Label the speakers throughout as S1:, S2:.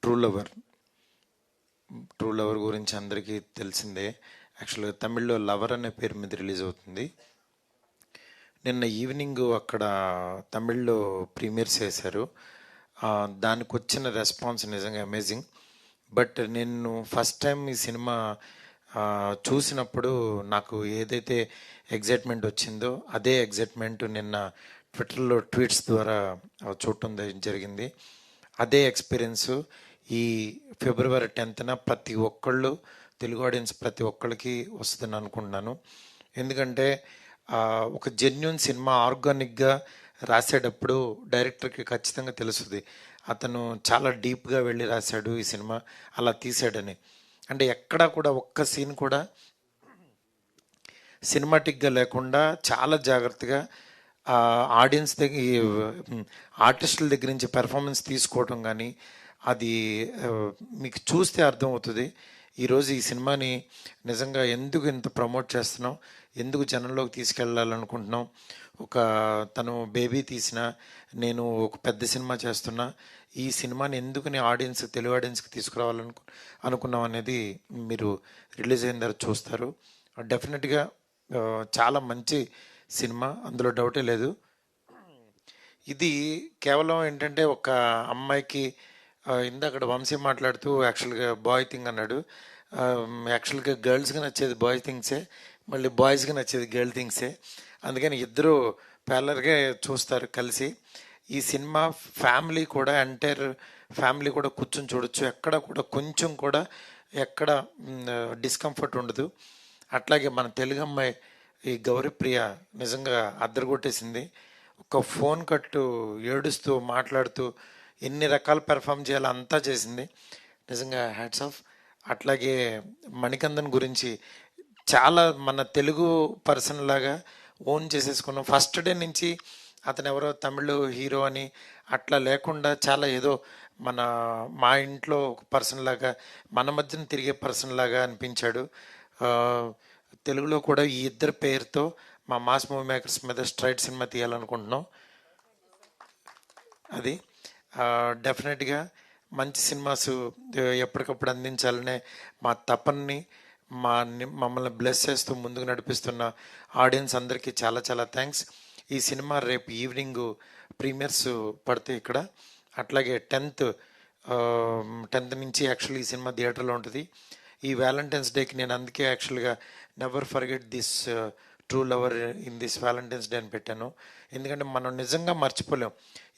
S1: True lover true lover గురించి అందరికీ తెలిసిందే. యాక్చువల్గా తమిళ్లో లవర్ అనే పేరు మీద రిలీజ్ అవుతుంది. నిన్న ఈవినింగ్ అక్కడ తమిళ్లో ప్రీమియర్స్ చేశారు. దానికి వచ్చిన రెస్పాన్స్ నిజంగా అమేజింగ్. బట్ నేను ఫస్ట్ టైం ఈ సినిమా చూసినప్పుడు నాకు ఏదైతే ఎగ్జైట్మెంట్ వచ్చిందో అదే ఎగ్జైట్మెంట్ నిన్న ట్విట్టర్లో ట్వీట్స్ ద్వారా చూడటం జరిగింది. అదే ఎక్స్పీరియన్స్ ఈ ఫిబ్రవరి 10న ప్రతి ఒక్కళ్ళు, తెలుగు ఆడియన్స్ ప్రతి ఒక్కళ్ళకి వస్తుందని అనుకుంటున్నాను. ఎందుకంటే ఒక జెన్యున్ సినిమా ఆర్గానిక్గా రాసేటప్పుడు డైరెక్టర్కి ఖచ్చితంగా తెలుస్తుంది అతను చాలా డీప్గా వెళ్ళి రాశాడు ఈ సినిమా, అలా తీసాడని. అంటే ఎక్కడా కూడా ఒక్క సీన్ కూడా సినిమాటిక్గా లేకుండా చాలా జాగ్రత్తగా ఆడియన్స్ దగ్గర, ఆర్టిస్టుల దగ్గర నుంచి పెర్ఫార్మెన్స్ తీసుకోవటం కానీ అది మీకు చూస్తే అర్థమవుతుంది. ఈరోజు ఈ సినిమాని నిజంగా ఎందుకు ఇంత ప్రమోట్ చేస్తున్నాం, ఎందుకు జనంలోకి తీసుకెళ్ళాలనుకుంటున్నాం. తను బేబీ తీసిన, నేను ఒక పెద్ద సినిమా చేస్తున్నా, ఈ సినిమాని ఎందుకు ఆడియన్స్, తెలుగు ఆడియన్స్కి అనుకున్నాం అనేది మీరు రిలీజ్ అయిన తర్వాత చూస్తారు. డెఫినెట్గా చాలా మంచి సినిమా, అందులో డౌటే లేదు. ఇది కేవలం ఏంటంటే ఒక అమ్మాయికి, ఇందాక వంశీ మాట్లాడుతూ యాక్చువల్గా బాయ్ థింగ్ అన్నాడు. యాక్చువల్గా గర్ల్స్కి నచ్చేది బాయ్ థింగ్సే, మళ్ళీ బాయ్స్కి నచ్చేది గర్ల్ థింగ్సే. అందుకని ఇద్దరు ప్యారలర్గా చూస్తారు కలిసి. ఈ సినిమా ఫ్యామిలీ కూడా, ఎంటైర్ ఫ్యామిలీ కూడా కూర్చొని చూడొచ్చు. ఎక్కడ కూడా కొంచెం కూడా ఎక్కడ డిస్కంఫర్ట్ ఉండదు. అట్లాగే మన తెలుగు అమ్మాయి ఈ గౌరీప్రియ నిజంగా అద్దరగొట్టేసింది. ఒక ఫోన్ కట్టు ఏడుస్తూ మాట్లాడుతూ ఎన్ని రకాల పెర్ఫామ్ చేయాలో అంతా చేసింది. నిజంగా హ్యాట్స్ ఆఫ్. అట్లాగే మణికందన్ గురించి చాలా మన తెలుగు పర్సన్ లాగా ఓన్ చేసేసుకున్నాం. ఫస్ట్ డే నుంచి అతను ఎవరో తమిళ హీరో అని అట్లా లేకుండా చాలా ఏదో మా ఇంట్లో ఒక పర్సన్ లాగా, మన మధ్యన తిరిగే పర్సన్ లాగా అనిపించాడు. తెలుగులో కూడా ఈ ఇద్దరు పేరుతో మా మాస్ మూవీ మేకర్స్ మీద స్ట్రైట్ సినిమా తీయాలనుకుంటున్నాం. అది డెఫినెట్గా మంచి సినిమాస్ ఎప్పటికప్పుడు అందించాలనే మా తపన్ని, మమ్మల్ని బ్లెస్ చేస్తూ ముందుకు నడిపిస్తున్న ఆడియన్స్ అందరికీ చాలా చాలా థ్యాంక్స్. ఈ సినిమా రేపు ఈవినింగ్ ప్రీమియర్స్ పడతాయి ఇక్కడ. అట్లాగే 10th నుంచి యాక్చువల్లీ ఈ సినిమా థియేటర్లో ఉంటుంది. ఈ వ్యాలంటైన్స్ డేకి నేను అందుకే యాక్చువల్గా never forget this true lover in this Valentine's day అని పెట్టాను. ఎందుకంటే మనం నిజంగా మర్చిపోలేం.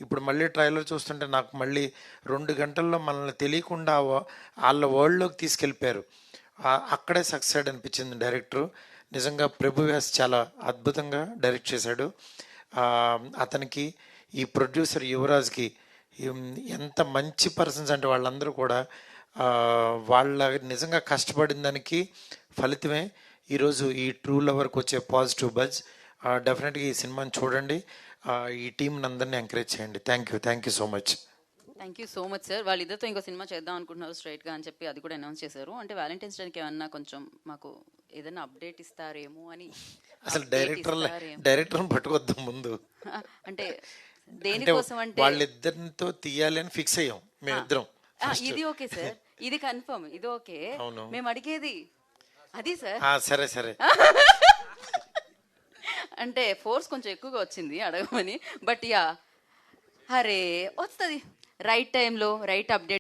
S1: ఇప్పుడు మళ్ళీ ట్రైలర్ చూస్తుంటే నాకు మళ్ళీ 2 గంటల్లో మనల్ని తెలియకుండా వాళ్ళ వరల్డ్లోకి తీసుకెళ్ళిపోయారు. అక్కడే సక్సెస్ అనిపించింది డైరెక్టరు. నిజంగా ప్రభు వ్యాస్ చాలా అద్భుతంగా డైరెక్ట్ చేశాడు. అతనికి, ఈ ప్రొడ్యూసర్ యువరాజ్కి ఎంత మంచి పర్సన్స్ అంటే వాళ్ళందరూ కూడా వాళ్ళ నిజంగా కష్టపడిన దానికి ఫలితమే ఈరోజు ఈ ట్రూ లవర్కి వచ్చే పాజిటివ్ బజ్. డెఫినెట్గా ఈ సినిమాని చూడండి, ఈ టీంని అందరినీ ఎంకరేజ్ చేయండి. Thank you so much.
S2: Thank you so much sir. వాళ్ళిద్దరితో ఇంకో సినిమా చేద్దాం అనుకుంటున్నారు స్ట్రైట్గా అని చెప్పి అది కూడా అనౌన్స్ చేశారు. అంటే వ్యాలంటైన్స్ డేకి ఏమన్నా కొంచెం మాకు ఏదైనా అప్డేట్ ఇస్తారేమో అని.
S1: అసలు డైరెక్టర్ పట్టుకొద్దాం ముందు,
S2: అంటే దేనికోసం అంటే
S1: వాళ్ళిద్దరితో తీయాలి అని ఫిక్స్ అయ్యాం మేమిద్దరం.
S2: ఇది ఓకే సార్, ఇది కన్ఫర్మ్, ఇది ఓకే. మేము అడిగేది అది సార్.
S1: సరే సరే
S2: అంటే ఫోర్స్ కొంచెం ఎక్కువగా వచ్చింది అడగమని. బట్ యా, అరే వస్తుంది రైట్ టైంలో రైట్ అప్డేట్.